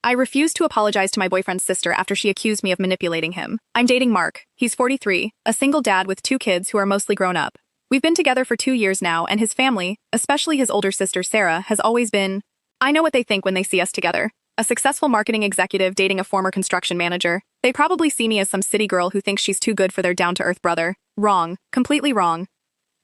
I refused to apologize to my boyfriend's sister after she accused me of manipulating him. I'm dating Mark. He's 43, a single dad with 2 kids who are mostly grown up. We've been together for 2 years now, and his family, especially his older sister Sarah, has always been... I know what they think when they see us together. A successful marketing executive dating a former construction manager. They probably see me as some city girl who thinks she's too good for their down-to-earth brother. Wrong. Completely wrong.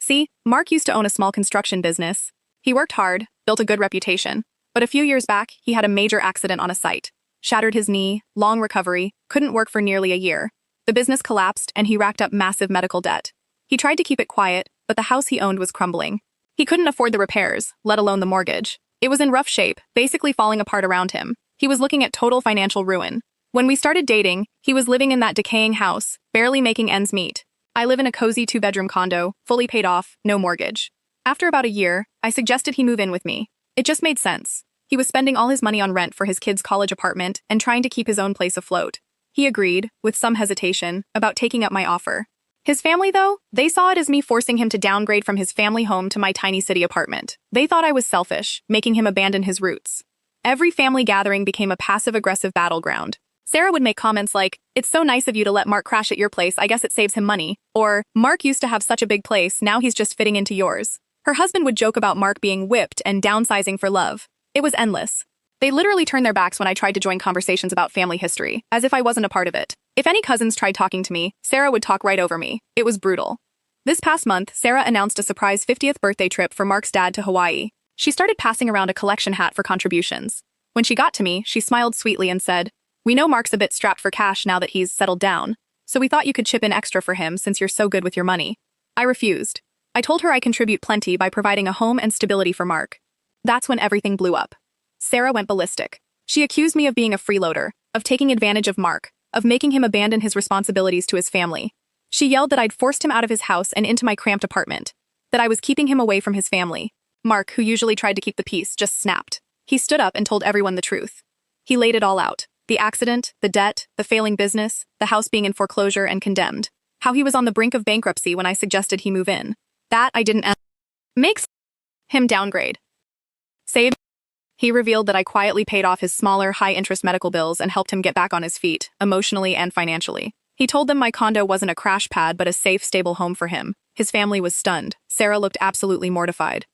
See, Mark used to own a small construction business. He worked hard, built a good reputation. But a few years back, he had a major accident on a site. Shattered his knee, long recovery, couldn't work for nearly a year. The business collapsed, and he racked up massive medical debt. He tried to keep it quiet, but the house he owned was crumbling. He couldn't afford the repairs, let alone the mortgage. It was in rough shape, basically falling apart around him. He was looking at total financial ruin. When we started dating, he was living in that decaying house, barely making ends meet. I live in a cozy 2-bedroom condo, fully paid off, no mortgage. After about a year, I suggested he move in with me. It just made sense. He was spending all his money on rent for his kids' college apartment and trying to keep his own place afloat. He agreed, with some hesitation, about taking up my offer. His family, though, they saw it as me forcing him to downgrade from his family home to my tiny city apartment. They thought I was selfish, making him abandon his roots. Every family gathering became a passive-aggressive battleground. Sarah would make comments like, "It's so nice of you to let Mark crash at your place, I guess it saves him money," or, "Mark used to have such a big place, now he's just fitting into yours." Her husband would joke about Mark being whipped and downsizing for love. It was endless. They literally turned their backs when I tried to join conversations about family history, as if I wasn't a part of it. If any cousins tried talking to me, Sarah would talk right over me. It was brutal. This past month, Sarah announced a surprise 50th birthday trip for Mark's dad to Hawaii. She started passing around a collection hat for contributions. When she got to me, she smiled sweetly and said, "We know Mark's a bit strapped for cash now that he's settled down, so we thought you could chip in extra for him since you're so good with your money." I refused. I told her I contribute plenty by providing a home and stability for Mark. That's when everything blew up. Sarah went ballistic. She accused me of being a freeloader, of taking advantage of Mark, of making him abandon his responsibilities to his family. She yelled that I'd forced him out of his house and into my cramped apartment, that I was keeping him away from his family. Mark, who usually tried to keep the peace, just snapped. He stood up and told everyone the truth. He laid it all out. The accident, the debt, the failing business, the house being in foreclosure and condemned. How he was on the brink of bankruptcy when I suggested he move in. That I didn't makes him downgrade. Save. He revealed that I quietly paid off his smaller, high-interest medical bills and helped him get back on his feet, emotionally and financially. He told them my condo wasn't a crash pad but a safe, stable home for him. His family was stunned. Sarah looked absolutely mortified.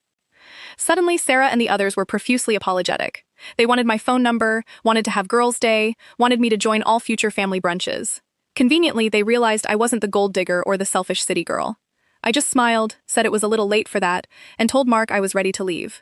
Suddenly, Sarah and the others were profusely apologetic. They wanted my phone number, wanted to have girls' day, wanted me to join all future family brunches. Conveniently, they realized I wasn't the gold digger or the selfish city girl. I just smiled, said it was a little late for that, and told Mark I was ready to leave.